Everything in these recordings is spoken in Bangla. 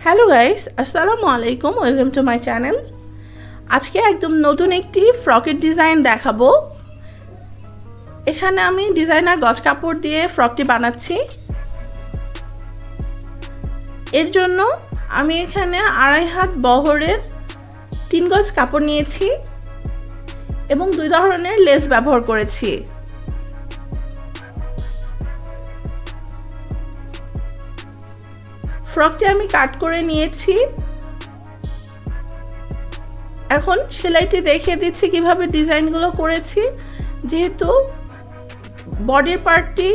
হ্যালো গাইস, আসসালামু আলাইকুম। Welcome to my channel. আজকে একদম নতুন একটি ফ্রকের ডিজাইন দেখাবো। এখানে আমি ডিজাইনার গজ কাপড় দিয়ে ফ্রকটি বানাচ্ছি। এর জন্য আমি এখানে 2.5 হাত বহরের 3 গজ কাপড় নিয়েছি এবং 2 ধরনের লেস ব্যবহার করেছি। ফ্রকটি আমি কাট করে নিয়েছি। এখন সেলাইটি দেখিয়ে দিচ্ছি কিভাবে ডিজাইনগুলো করেছি। যেহেতু বডির পার্টটি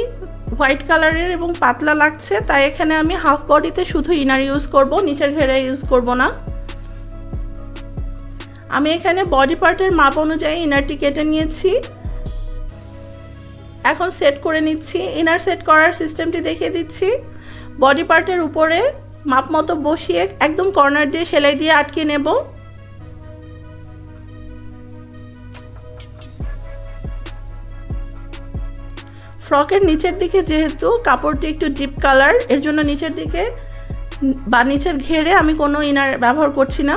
হোয়াইট কালারের এবং পাতলা লাগছে, তাই এখানে আমি হাফ বডিতে শুধু ইনার ইউজ করব, নিচের ঘেরা ইউজ করব না। আমি এখানে বডি পার্টের মাপ অনুযায়ী ইনারটি কেটে নিয়েছি। এখন সেট করে নিচ্ছি। ইনার সেট করার সিস্টেমটি দেখিয়ে দিচ্ছি। বডি পার্টের উপরে মাপ মতো বসিয়ে একদম কর্নার দিয়ে সেলাই দিয়ে আটকে নেব। ফ্রকের নিচের দিকে যেহেতু কাপড়টি একটু ডিপ কালার, এর জন্য নিচের দিকে বা নিচের ঘেরে আমি কোনো ইনার ব্যবহার করছি না।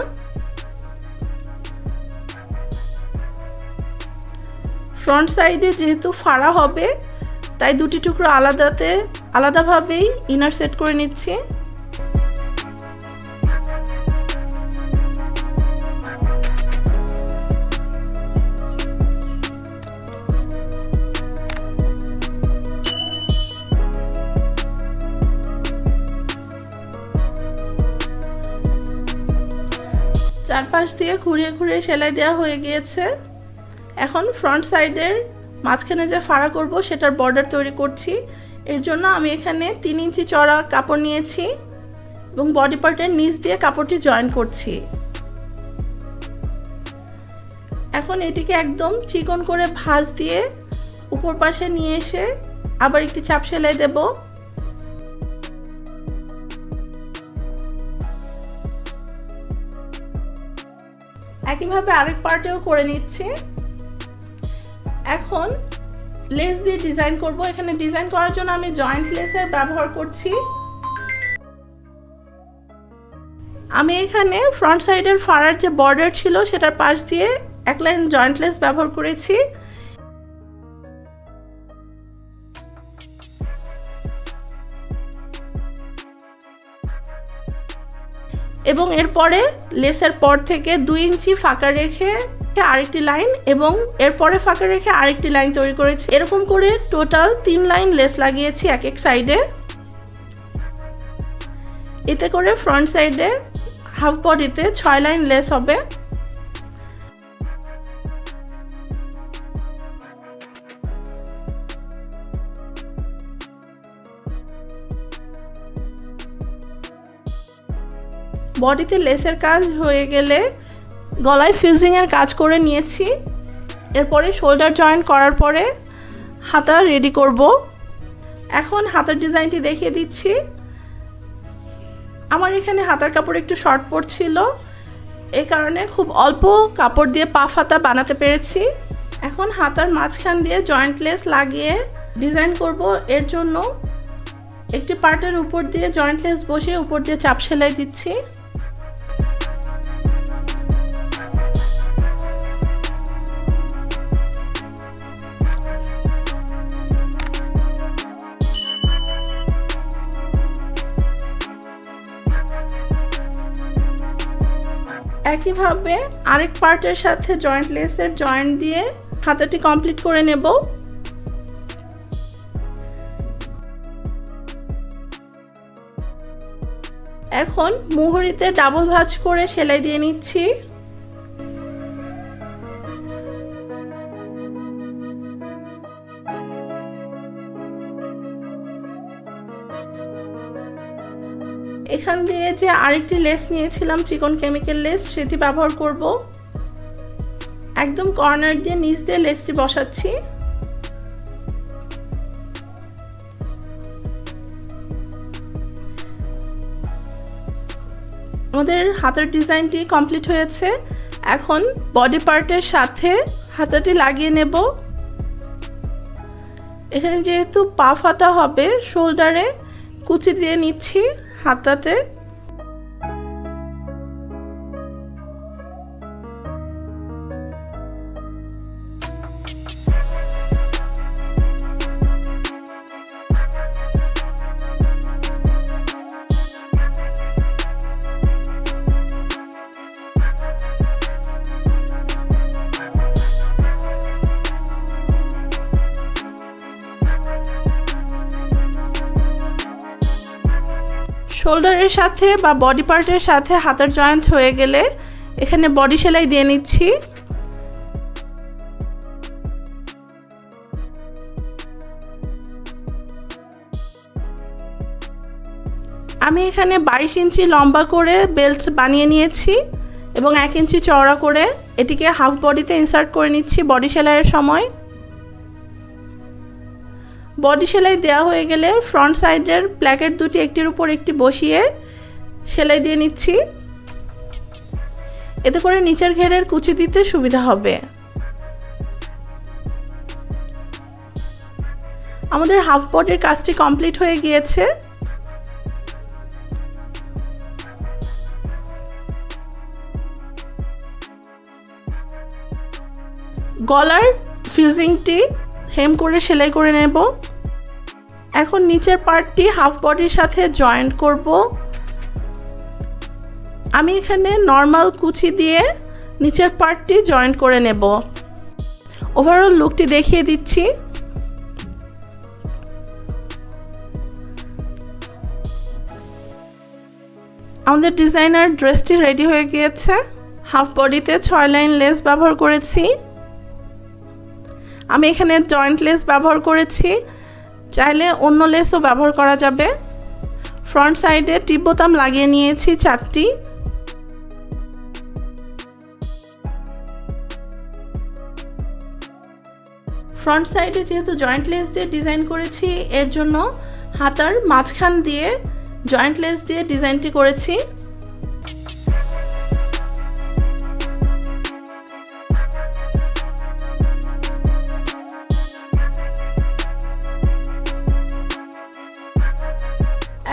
ফ্রন্ট সাইডে যেহেতু ফাড়া হবে, তাই দুটি টুকরো আলাদাভাবেই ইনার সেট করে নিচ্ছি। চারপাশ দিয়ে ঘুরিয়ে ঘুরিয়ে সেলাই দেওয়া হয়ে গিয়েছে। এখন ফ্রন্ট সাইডের মাঝখানে যে ফাড়া করব সেটার বর্ডার তৈরি করছি। এর জন্য আমি এখানে 3 ইঞ্চি চড়া কাপড় নিয়েছি এবং বডি পার্টের নিচ দিয়ে কাপড়টি জয়েন করছি। এখন এটিকে একদম চিকন করে ভাঁজ দিয়ে উপর পাশে নিয়ে এসে আবার একটি চাপ সেলাই দেব। একইভাবে আরেক পার্টেও করে নিচ্ছি। এখন লেস দিয়ে ডিজাইন করব। এখানে ডিজাইন করার জন্য আমি জয়েন্ট লেসের ব্যবহার করছি। আমি এখানে ফ্রন্ট সাইডের ফাড়ার যে বর্ডার ছিল সেটার পাশ দিয়ে এক লাইন জয়েন্ট লেস ব্যবহার করেছি। এবং এরপরে লেসের পর থেকে 2 ইঞ্চি ফাঁকা রেখে আরেকটি লাইন এবং এরপরে ফাঁকা রেখে আরেকটি লাইন তৈরি করেছি। এরকম করে টোটাল 3 লাইন লেস লাগিয়েছি এক এক সাইডে। এতে করে ফ্রন্ট সাইডে হাফ বডিতে 6 লাইন লেস হবে। বডিতে লেসের কাজ হয়ে গেলে গলায় ফিউজিংয়ের কাজ করে নিয়েছি। এরপরে শোল্ডার জয়েন করার পরে হাতা রেডি করব। এখন হাতার ডিজাইনটি দেখিয়ে দিচ্ছি। আমার এখানে হাতার কাপড় একটু শর্ট পড়ছিল, এই কারণে খুব অল্প কাপড় দিয়ে পাফ হাতা বানাতে পেরেছি। এখন হাতার মাঝখান দিয়ে জয়েন্ট লেস লাগিয়ে ডিজাইন করব। এর জন্য একটি পার্টের উপর দিয়ে জয়েন্ট লেস বসিয়ে উপর দিয়ে চাপ সেলাই দিচ্ছি। একইভাবে আরেক পার্টের সাথে জয়েন্ট লেসের জয়েন্ট দিয়ে হাতাটি কমপ্লিট করে নেব। এখন মুহুরিতে ডাবল ভাঁজ করে সেলাই দিয়ে নিচ্ছি। এখান দিয়ে যে আরেকটি লেস নিয়েছিলাম চিকন কেমিক্যাল লেস, সেটি ব্যবহার করব। একদম কর্নার দিয়ে নিচ দিয়ে লেসটি বসাচ্ছি। আমাদের হাতার ডিজাইনটি কমপ্লিট হয়েছে। এখন বডি পার্টের সাথে হাতাটি লাগিয়ে নেব। এখানে যেহেতু পাফ হাতা হবে, শোল্ডারে কুচি দিয়ে নিচ্ছি হাতাতে। শোল্ডারের সাথে বা বডি পার্টের সাথে হাতার জয়েন্ট হয়ে গেলে এখানে বডি সেলাই দিয়ে নিচ্ছি। আমি এখানে 22 ইঞ্চি লম্বা করে বেল্ট বানিয়ে নিয়েছি এবং 1 ইঞ্চি চওড়া করে এটিকে হাফ বডিতে ইনসার্ট করে নিচ্ছি বডি সেলাইয়ের সময়। বডি সেলাই দেওয়া হয়ে গেলে ফ্রন্ট সাইডের প্ল্যাকেট দুটি একটির উপর একটি বসিয়ে সেলাই দিয়ে নিচ্ছি। এতে করে নিচের ঘেরের কুচি দিতে সুবিধা হবে। আমাদের হাফ বডির কাজটি কমপ্লিট হয়ে গিয়েছে। গলার ফিউজিংটি হেম করে সেলাই করে নেব। এখন নিচের পার্টটি হাফ বডির সাথে জয়েন্ট করব। আমি এখানে নর্মাল কুচি দিয়ে নিচের পার্টটি জয়েন্ট করে নেব। ওভারঅল লুকটি দেখিয়ে দিচ্ছি। আমাদের ডিজাইনার ড্রেসটি রেডি হয়ে গিয়েছে। হাফ বডিতে 6 লাইন লেস ব্যবহার করেছি। আমি এখানে জয়েন্ট লেস ব্যবহার করেছি, চাইলে অন্য লেসও ব্যবহার করা যাবে। ফ্রন্ট সাইডে টিপ বোতাম লাগিয়ে নিয়েছি 4টি। ফ্রন্ট সাইডে যেহেতু জয়েন্ট লেস দিয়ে ডিজাইন করেছি, এর জন্য হাতার মাঝখান দিয়ে জয়েন্ট লেস দিয়ে ডিজাইনটি করেছি।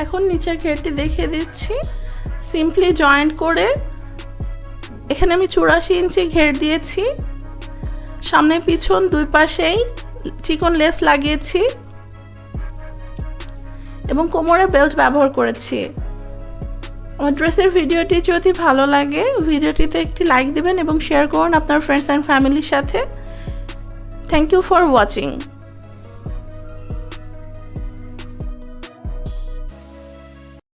এখন নিচের ঘেরটি দেখিয়ে দিচ্ছি। সিম্পলি জয়েন্ট করে এখানে আমি 84 ইঞ্চি ঘের দিয়েছি। সামনে পিছন দুই পাশেই চিকন লেস লাগিয়েছি এবং কোমরে বেল্ট ব্যবহার করেছি। আমার ড্রেসের ভিডিওটি যদি ভালো লাগে ভিডিওটিতে একটি লাইক দিবেন এবং শেয়ার করুন আপনার ফ্রেন্ডস অ্যান্ড ফ্যামিলির সাথে। Thank you for watching.